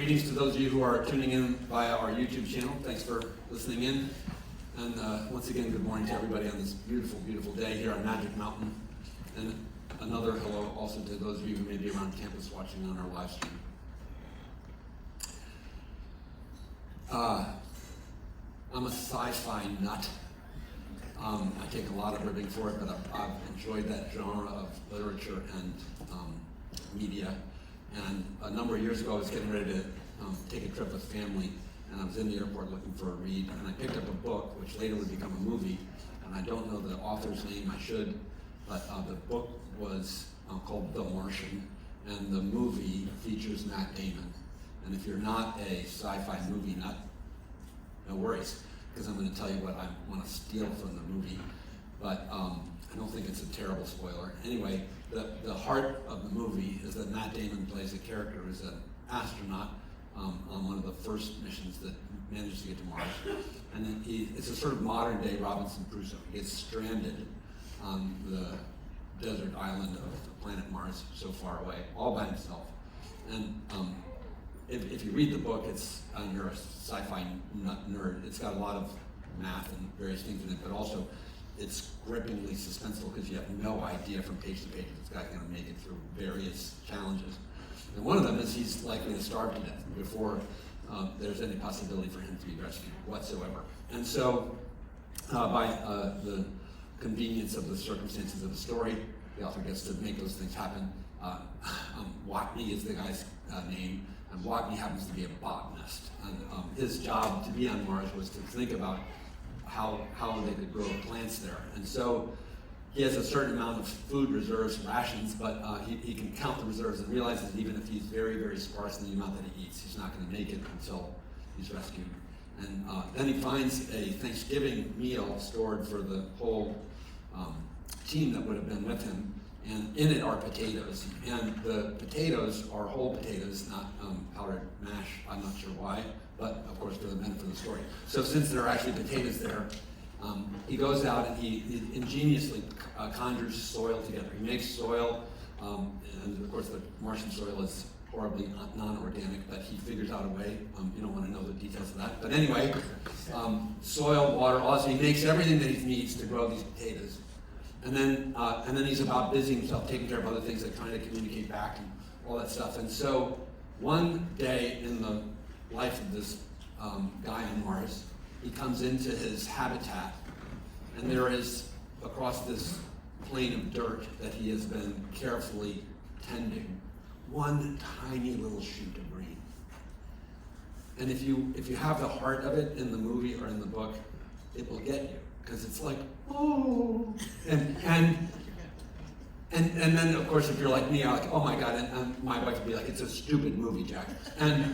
Greetings to those of you who are tuning in via our YouTube channel. Thanks for listening in. And once again, good morning to everybody on this beautiful, beautiful day here on Magic Mountain. And another hello also to those of you who may be around campus watching on our live stream. I'm a sci-fi nut. I take a lot of ribbing for it, but I've enjoyed that genre of literature and media. And a number of years ago, I was getting ready to take a trip with family, and I was in the airport looking for a read, and I picked up a book, which later would become a movie, and I don't know the author's name, I should, but the book was called The Martian, and the movie features Matt Damon. And if you're not a sci-fi movie nut, no worries, because I'm going to tell you what I want to steal from the movie, but I don't think it's a terrible spoiler. Anyway, the heart of the movie is that Matt Damon plays a character who's an astronaut on one of the first missions that managed to get to Mars. And then it's a sort of modern day Robinson Crusoe. He gets stranded on the desert island of the planet Mars so far away, all by himself. And if you read the book, you're a sci-fi nerd. It's got a lot of math and various things in it, but also it's grippingly suspenseful because you have no idea from page to page if this guy's going to make it through various challenges. And one of them is he's likely to starve to death before there's any possibility for him to be rescued whatsoever. And so by the convenience of the circumstances of the story, the author gets to make those things happen. Watney is the guy's name, and Watney happens to be a botanist. And his job to be on Mars was to think about how they could grow plants there. And so he has a certain amount of food reserves, rations, but he can count the reserves and realizes that even if he's very, very sparse in the amount that he eats, he's not going to make it until he's rescued. And then he finds a Thanksgiving meal stored for the whole team that would have been with him, and in it are potatoes. And the potatoes are whole potatoes, not powdered mash. I'm not sure why, but of course for the benefit of the story. So since there are actually potatoes there, he goes out and he ingeniously conjures soil together. He makes soil, and of course the Martian soil is horribly non-organic, but he figures out a way. You don't want to know the details of that. But anyway, soil, water, also he makes everything that he needs to grow these potatoes. And then he's about busying himself, taking care of other things, like trying to communicate back and all that stuff. And so one day in the life of this guy on Mars, he comes into his habitat, and there is, across this plain of dirt that he has been carefully tending, one tiny little shoot of green. And if you have the heart of it in the movie or in the book, it will get you, because it's like, oh, and then of course if you're like me, I'm like, oh my God, and my wife would be like, it's a stupid movie, Jack, and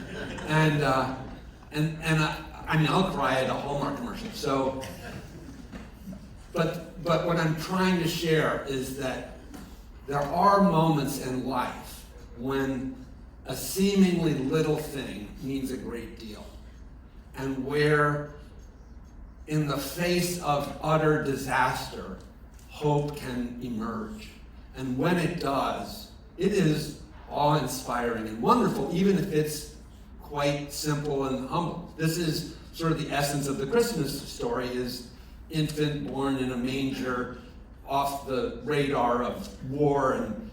I mean, I'll cry at a Hallmark commercial. So, but what I'm trying to share is that there are moments in life when a seemingly little thing means a great deal, and where in the face of utter disaster, hope can emerge. And when it does, it is awe-inspiring and wonderful, even if it's quite simple and humble. This is sort of the essence of the Christmas story, is infant born in a manger, off the radar of war and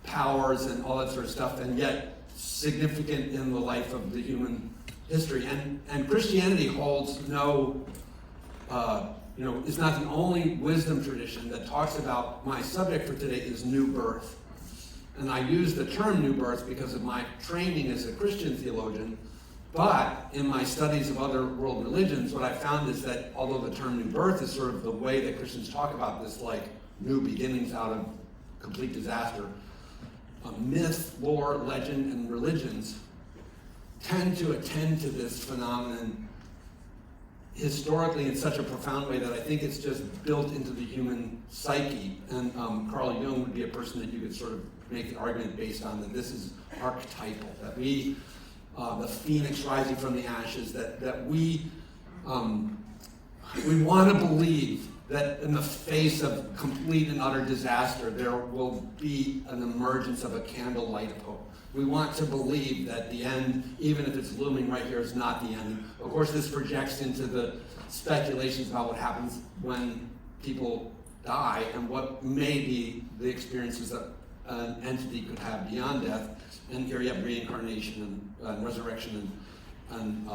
powers and all that sort of stuff, and yet significant in the life of the human history. And Christianity holds no, is not the only wisdom tradition that talks about, my subject for today is new birth. And I use the term new birth because of my training as a Christian theologian, but in my studies of other world religions, what I found is that although the term new birth is sort of the way that Christians talk about this, like new beginnings out of complete disaster, myth, lore, legend, and religions tend to attend to this phenomenon historically in such a profound way that I think it's just built into the human psyche. And Carl Jung would be a person that you could sort of make the argument based on that this is archetypal, that we, the phoenix rising from the ashes, that we want to believe that in the face of complete and utter disaster, there will be an emergence of a candlelight of hope. We want to believe that the end, even if it's looming right here, is not the end. Of course, this projects into the speculations about what happens when people die and what may be the experiences that an entity could have beyond death. And here you have reincarnation and resurrection and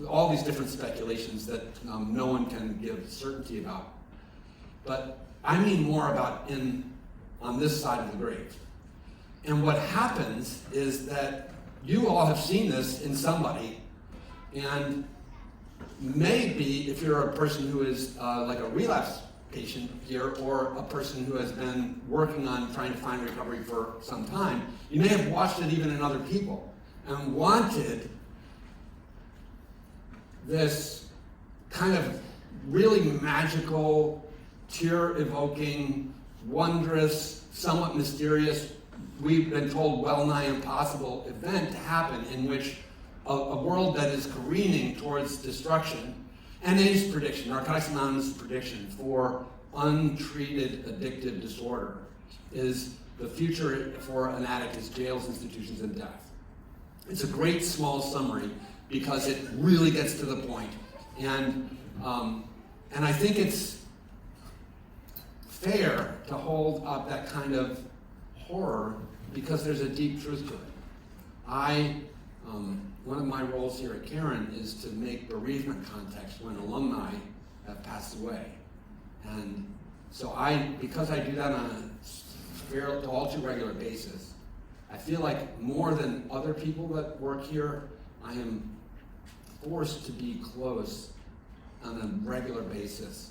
all these different speculations that no one can give certainty about. But I mean more about on this side of the grave. And what happens is that you all have seen this in somebody, and maybe if you're a person who is like a relapse patient here, or a person who has been working on trying to find recovery for some time, you may have watched it even in other people and wanted this kind of really magical, tear-evoking, wondrous, somewhat mysterious, we've been told well-nigh impossible event to happen in which a world that is careening towards destruction, NA's prediction, Narcotics Anonymous' prediction for untreated addictive disorder is the future for an addict is jails, institutions, and death. It's a great small summary because it really gets to the point. And I think it's fair to hold up that kind of horror because there's a deep truth to it. One of my roles here at Caron is to make bereavement context when alumni have passed away. And so because I do that on a all too regular basis, I feel like more than other people that work here, I am forced to be close on a regular basis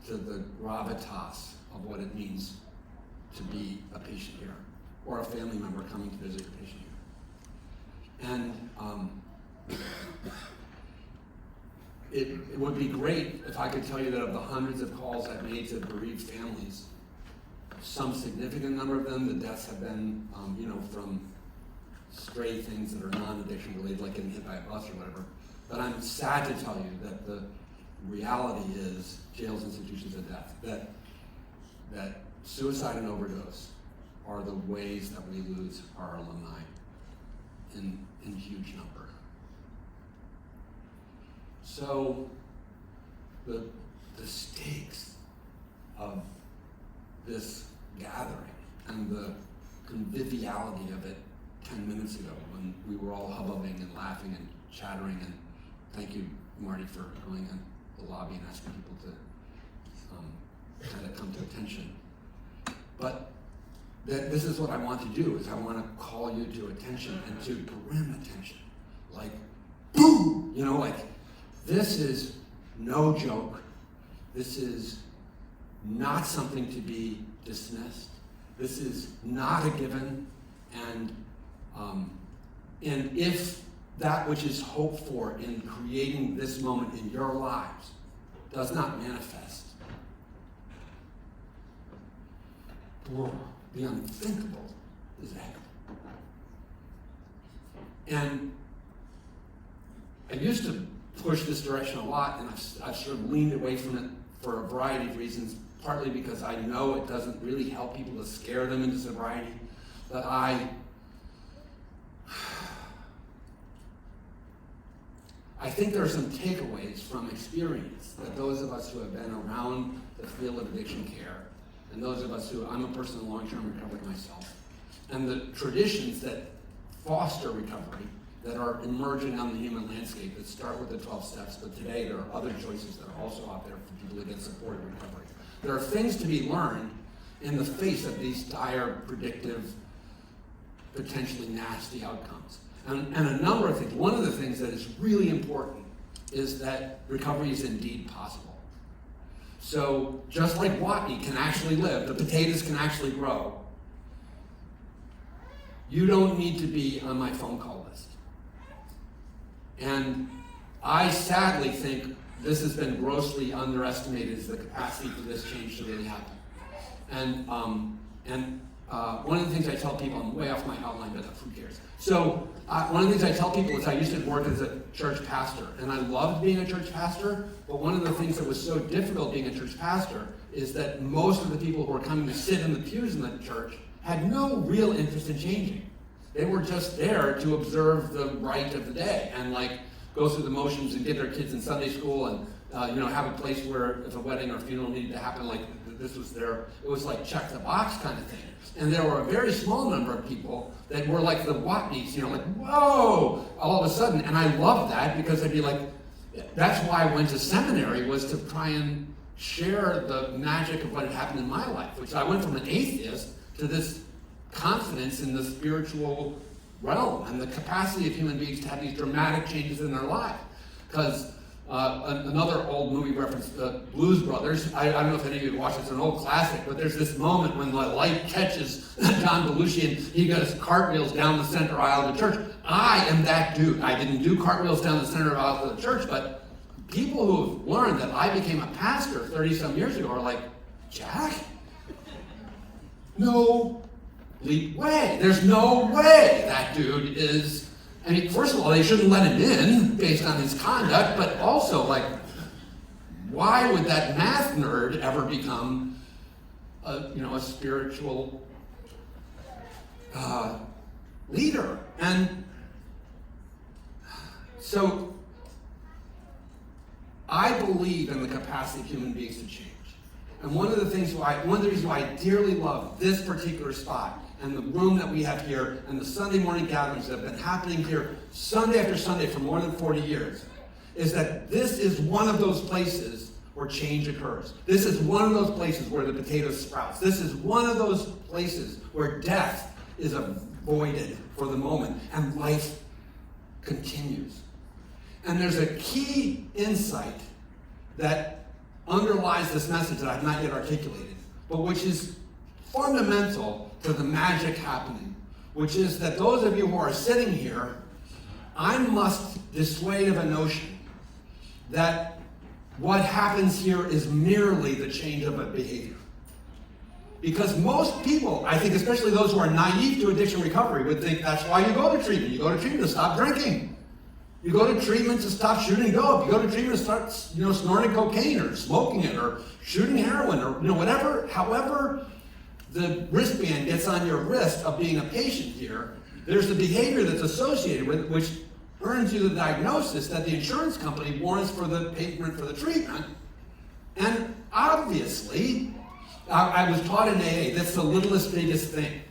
to the gravitas of what it means to be a patient here, or a family member coming to visit a patient here. And it would be great if I could tell you that of the hundreds of calls I've made to bereaved families, some significant number of them, the deaths have been, from stray things that are non-addiction related, like getting hit by a bus or whatever. But I'm sad to tell you that the reality is jails, institutions, and death. That suicide and overdose are the ways that we lose our alumni in huge number. So the stakes of this gathering and the conviviality of it 10 minutes ago when we were all hubbubbing and laughing and chattering, and thank you, Marty, for going in the lobby and asking people to kind of come to attention. But this is what I want to do, is I want to call you to attention and to grim attention. Like, boom! This is no joke. This is not something to be dismissed. This is not a given. And if that which is hoped for in creating this moment in your lives does not manifest, the unthinkable is ahead. And I used to push this direction a lot, and I've sort of leaned away from it for a variety of reasons, partly because I know it doesn't really help people to scare them into sobriety, but I think there are some takeaways from experience that those of us who have been around the field of addiction care, and those of us who, I'm a person in long-term recovery myself, and the traditions that foster recovery that are emerging on the human landscape that start with the 12 steps, but today there are other choices that are also out there for people to get support in recovery. There are things to be learned in the face of these dire, predictive, potentially nasty outcomes. And a number of things. One of the things that is really important is that recovery is indeed possible. So just like Watney can actually live, the potatoes can actually grow, you don't need to be on my phone call list. And I sadly think this has been grossly underestimated, is the capacity for this change to really happen. And one of the things I tell people, I'm way off my outline, but who cares? So one of the things I tell people is I used to work as a church pastor, and I loved being a church pastor, but one of the things that was so difficult being a church pastor is that most of the people who were coming to sit in the pews in the church had no real interest in changing. They were just there to observe the rite of the day and like go through the motions and get their kids in Sunday school and have a place where if a wedding or funeral needed to happen, like this was their, it was like check the box kind of thing. And there were a very small number of people that were like the Watneys, like, whoa, all of a sudden. And I loved that because I'd be like, that's why I went to seminary, was to try and share the magic of what had happened in my life, which I went from an atheist to this confidence in the spiritual realm and the capacity of human beings to have these dramatic changes in their life. Because another old movie reference, Blues Brothers, I don't know if any of you watched it, it's an old classic, but there's this moment when the light catches John Belushi and he goes cartwheels down the center aisle of the church. I am that dude. I didn't do cartwheels down the center aisle of the church, but people who have learned that I became a pastor 30-some years ago are like, Jack? No way. There's no way that dude is... I mean, first of all, they shouldn't let him in based on his conduct, but also, like, why would that math nerd ever become a spiritual leader? And so I believe in the capacity of human beings to change. And one of the reasons why I dearly love this particular spot and the room that we have here and the Sunday morning gatherings that have been happening here Sunday after Sunday for more than 40 years is that this is one of those places where change occurs. This is one of those places where the potato sprouts. This is one of those places where death is avoided for the moment and life continues. And there's a key insight that underlies this message that I've not yet articulated, but which is fundamental to the magic happening, which is that those of you who are sitting here, I must dissuade of a notion that what happens here is merely the change of a behavior. Because most people, I think especially those who are naive to addiction recovery, would think that's why you go to treatment. You go to treatment to stop drinking. You go to treatment to stop shooting dope. You go to treatment to start, snorting cocaine or smoking it or shooting heroin or, whatever, however the wristband gets on your wrist of being a patient here, there's the behavior that's associated with it, which earns you the diagnosis that the insurance company warrants for the payment for the treatment. And obviously, I was taught in AA, that's the littlest, biggest thing.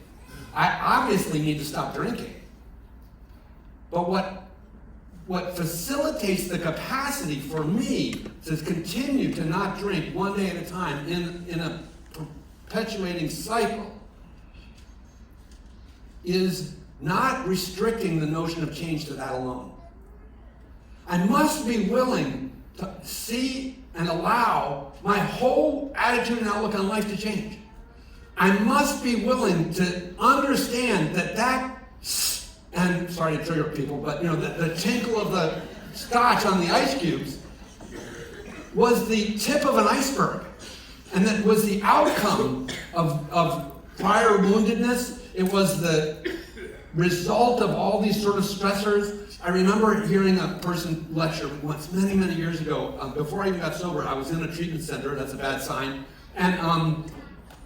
I obviously need to stop drinking. But what facilitates the capacity for me to continue to not drink one day at a time in a perpetuating cycle is not restricting the notion of change to that alone. I must be willing to see and allow my whole attitude and outlook on life to change. I must be willing to understand that and sorry to trigger people, but the tinkle of the scotch on the ice cubes was the tip of an iceberg. And that was the outcome of prior woundedness. It was the result of all these sort of stressors. I remember hearing a person lecture once, many, many years ago. Before I even got sober, I was in a treatment center. That's a bad sign. And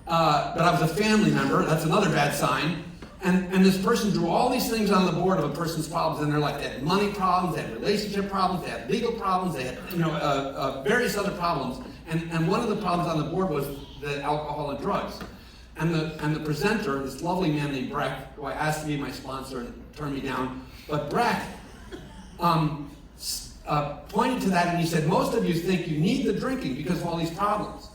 but I was a family member. That's another bad sign. And this person drew all these things on the board of a person's problems in their life. They had money problems, they had relationship problems, they had legal problems, they had various other problems. And one of the problems on the board was the alcohol and drugs. And the presenter, this lovely man named Breck, who I asked to be my sponsor and turned me down, but Breck pointed to that and he said, most of you think you need the drinking because of all these problems.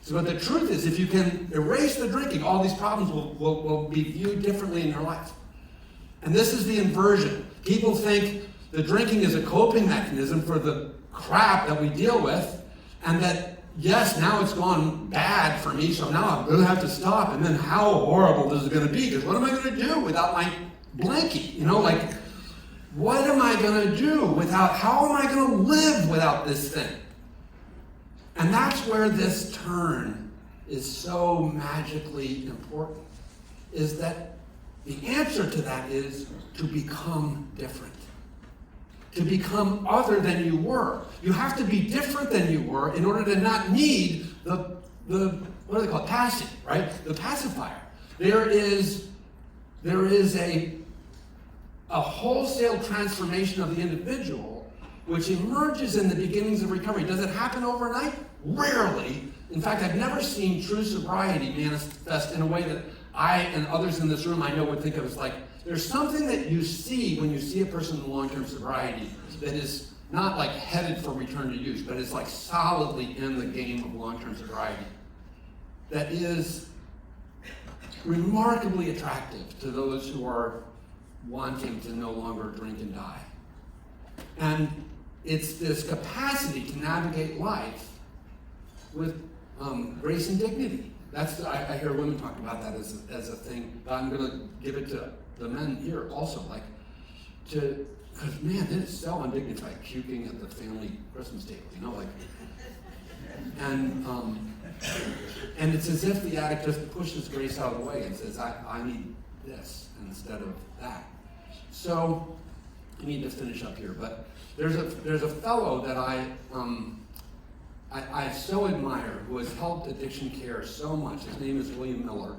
So, but the truth is, if you can erase the drinking, all these problems will be viewed differently in your life. And this is the inversion. People think the drinking is a coping mechanism for the crap that we deal with, and that, yes, now it's gone bad for me, so now I'm going to have to stop, and then how horrible this is going to be, because what am I going to do without my blankie? What am I going to do how am I going to live without this thing? And that's where this turn is so magically important. is that the answer to that is to become different. To become other than you were. You have to be different than you were in order to not need the what do they call it? Passing, right? The pacifier. There is a wholesale transformation of the individual which emerges in the beginnings of recovery. Does it happen overnight? Rarely. In fact, I've never seen true sobriety manifest in a way that I and others in this room I know would think of as like, there's something that you see when you see a person in long-term sobriety that is not like headed for return to use, but is like solidly in the game of long-term sobriety. That is remarkably attractive to those who are wanting to no longer drink and die. And it's this capacity to navigate life with grace and dignity. I hear women talk about that as a thing, but I'm going to give it to the men here also, because man, it is so undignified puking at the family Christmas table, and it's as if the addict just pushes grace out of the way and says, I need this instead of that. So I need to finish up here, but there's a fellow that I so admire who has helped addiction care so much. His name is William Miller.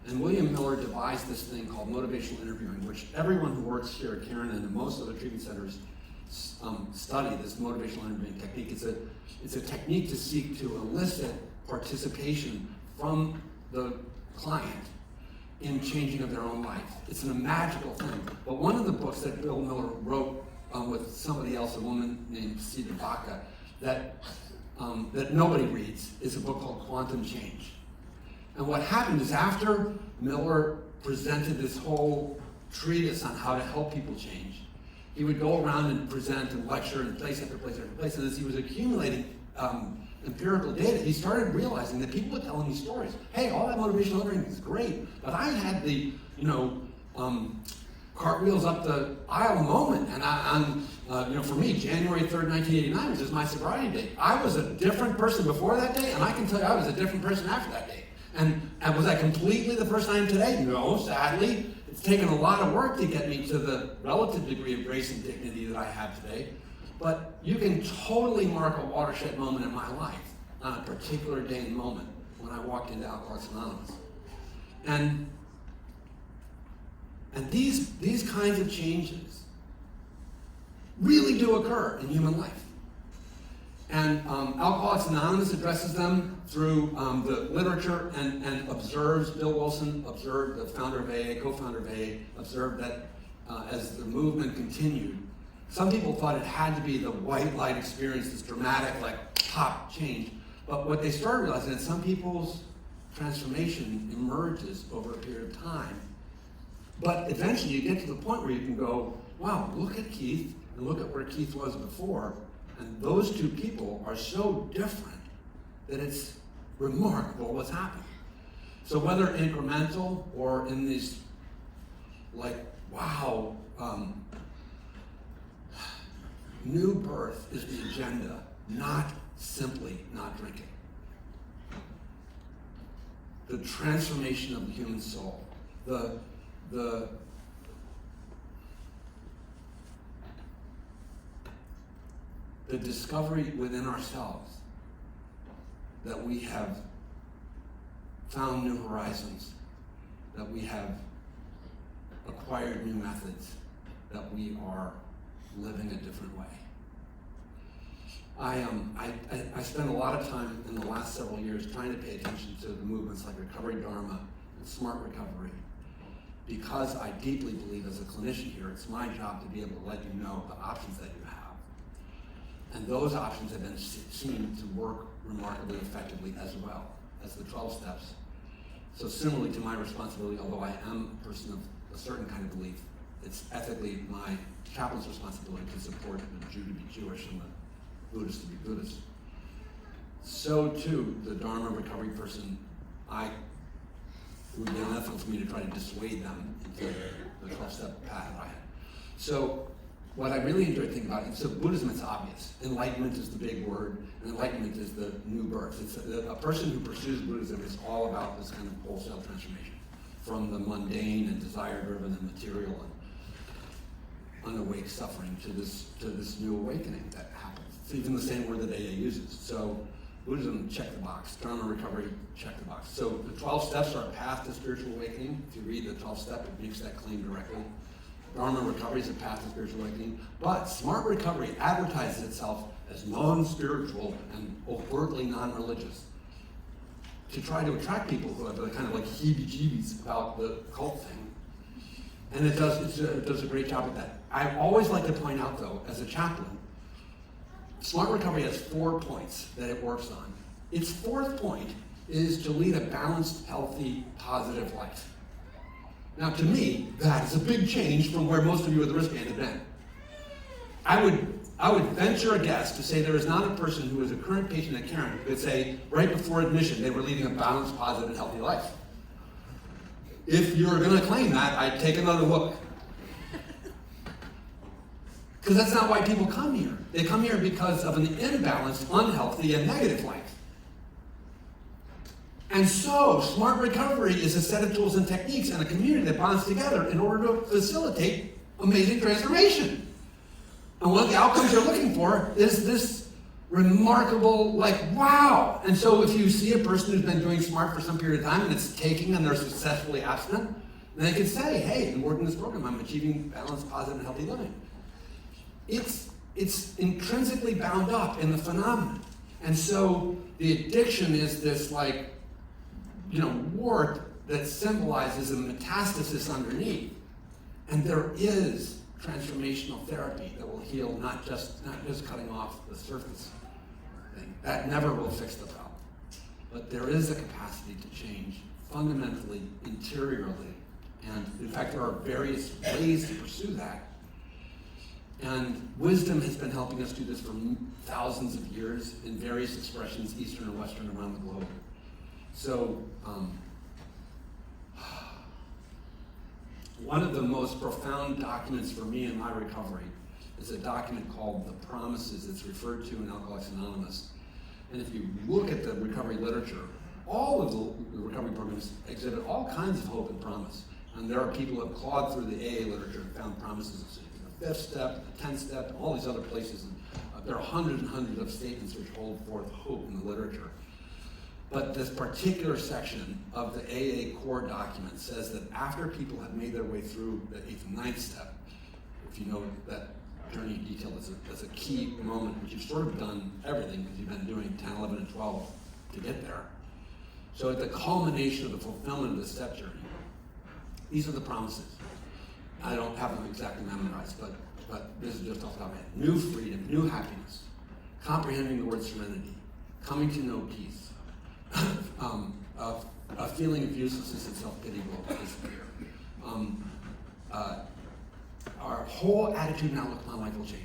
And William Miller devised this thing called motivational interviewing, which everyone who works here at Caron and in most other treatment centers study this motivational interviewing technique. It's a technique to seek to elicit participation from the client in changing of their own life. It's a magical thing. But one of the books that Bill Miller wrote with somebody else, a woman named Sita Baca, that nobody reads, is a book called Quantum Change. And what happened is after Miller presented this whole treatise on how to help people change, he would go around and present and lecture in place after place after place. And as he was accumulating empirical data, he started realizing that people would tell him these stories. Hey, all that motivational interviewing is great, but I had the, cartwheels up the aisle moment. And for me, January 3rd, 1989 was just my sobriety date. I was a different person before that day, and I can tell you I was a different person after that day. And was I completely the person I am today? No, sadly. It's taken a lot of work to get me to the relative degree of grace and dignity that I have today. But you can totally mark a watershed moment in my life on a particular day and moment when I walked into Alcoholics Anonymous. And these kinds of changes really do occur in human life. And Alcoholics Anonymous addresses them through the literature and observes, Bill Wilson observed, the founder of AA, co-founder of AA, observed that as the movement continued, some people thought it had to be the white light experience, this dramatic, pop change. But what they started realizing is that some people's transformation emerges over a period of time. But eventually you get to the point where you can go, wow, look at Keith and look at where Keith was before. And those two people are so different that it's remarkable what's happening. So whether incremental or in these, new birth is the agenda, not simply not drinking. The transformation of the human soul, the discovery within ourselves that we have found new horizons, that we have acquired new methods, that we are living a different way. I spent a lot of time in the last several years trying to pay attention to the movements like Recovery Dharma and Smart Recovery, because I deeply believe as a clinician here, it's my job to be able to let you know the options that you have. And those options have been seen to work remarkably effectively as well as the 12 steps. So similarly to my responsibility, although I am a person of a certain kind of belief, it's ethically my chaplain's responsibility to support the Jew to be Jewish and the Buddhist to be Buddhist. So too, the Dharma recovery person, it would be unethical for me to try to dissuade them into the 12-step path I had. So what I really enjoy thinking about it, so Buddhism, it's obvious. Enlightenment is the big word, and enlightenment is the new birth. It's a person who pursues Buddhism is all about this kind of wholesale transformation. from the mundane and desire-driven and material and unawake suffering to this new awakening that happens. It's even the same word that AA uses. So Buddhism, check the box. Dharma recovery, check the box. So the 12 steps are a path to spiritual awakening. If you read the 12 step, it makes that claim directly. Dharma recovery is a path to spiritual awakening. But smart recovery advertises itself as non-spiritual and overtly non-religious to try to attract people who have the kind of like heebie-jeebies about the cult thing. And it does a great job of that. I always like to point out, though, as a chaplain, smart recovery has 4 points that it works on. Its 4th point is to lead a balanced, healthy, positive life. Now, to me, that is a big change from where most of you at the wristband have been. I would venture a guess to say there is not a person who is a current patient at Caron who could say right before admission they were leading a balanced, positive, and healthy life. If you're going to claim that, I'd take another look. Because that's not why people come here. They come here because of an imbalanced, unhealthy, and negative life. And so, smart recovery is a set of tools and techniques and a community that bonds together in order to facilitate amazing transformation. And one of the outcomes you're looking for is this remarkable, like, wow. And so if you see a person who's been doing smart for some period of time and it's taking and they're successfully abstinent, then they can say, hey, in working this program, I'm achieving balanced, positive, and healthy living. It's intrinsically bound up in the phenomenon. And so the addiction is this wart that symbolizes a metastasis underneath. And there is transformational therapy that will heal, not just cutting off the surface thing. That never will fix the problem. But there is a capacity to change fundamentally, interiorly. And in fact, there are various ways to pursue that. And wisdom has been helping us do this for thousands of years in various expressions, Eastern and Western, around the globe. So, one of the most profound documents for me in my recovery is a document called The Promises. It's referred to in Alcoholics Anonymous. And if you look at the recovery literature, all of the recovery programs exhibit all kinds of hope and promise. And there are people who have clawed through the AA literature and found promises of the 5th step, the 10th step, and all these other places. And there are hundreds and hundreds of statements which hold forth hope in the literature. But this particular section of the AA core document says that after people have made their way through the 8th and 9th step, if you know that journey in detail as a key moment, which you've sort of done everything because you've been doing 10, 11, and 12 to get there. So at the culmination of the fulfillment of the step journey, these are the promises. I don't have them exactly memorized, but this is just off the top of my head. New freedom, new happiness, comprehending the word serenity, coming to know peace, a feeling of uselessness and self-pity will disappear. Our whole attitude and outlook on life will change.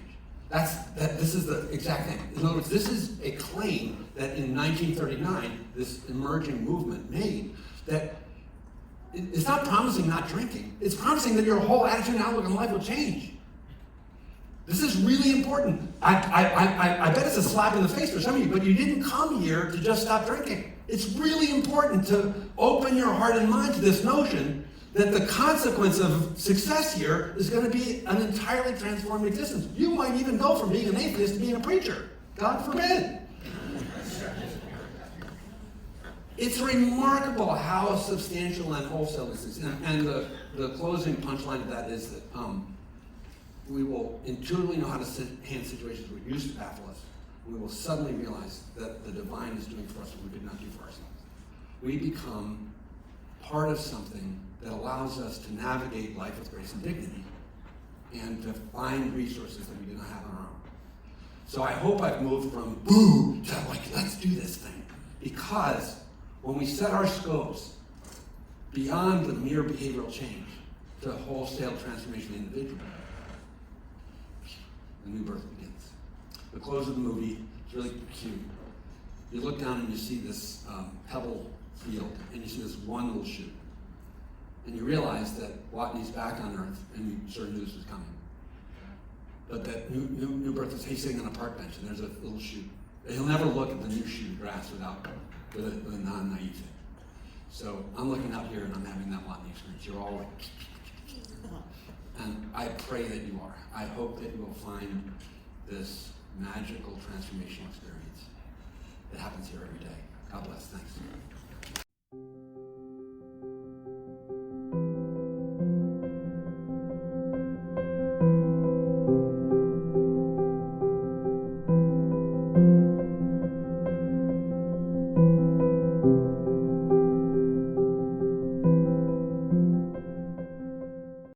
This is the exact thing. In other words, this is a claim that in 1939, this emerging movement made that it's not promising not drinking. It's promising that your whole attitude and outlook on life will change. This is really important. I bet it's a slap in the face for some of you, but you didn't come here to just stop drinking. It's really important to open your heart and mind to this notion that the consequence of success here is going to be an entirely transformed existence. You might even go from being an atheist to being a preacher. God forbid. It's remarkable how substantial and wholesale this is. And the closing punchline of that is that we will intuitively know how to handle situations which used to baffle us. We will suddenly realize that the divine is doing for us what we could not do for ourselves. We become part of something that allows us to navigate life with grace and dignity and to find resources that we do not have on our own. So I hope I've moved from boo to let's do this thing. Because when we set our scopes beyond the mere behavioral change to wholesale transformation of the individual, the new birth begins. The close of the movie is really cute. You look down and you see this pebble field, and you see this one little shoot. And you realize that Watney's back on Earth, and you sort of knew this was coming. But that new birth is he's sitting on a park bench, and there's a little shoot. He'll never look at the new shoot of grass with a non-naive thing. So I'm looking out here and I'm having that Watney experience. You're all like, and I pray that you are. I hope that you will find this magical transformational experience that happens here every day. God bless. Thanks.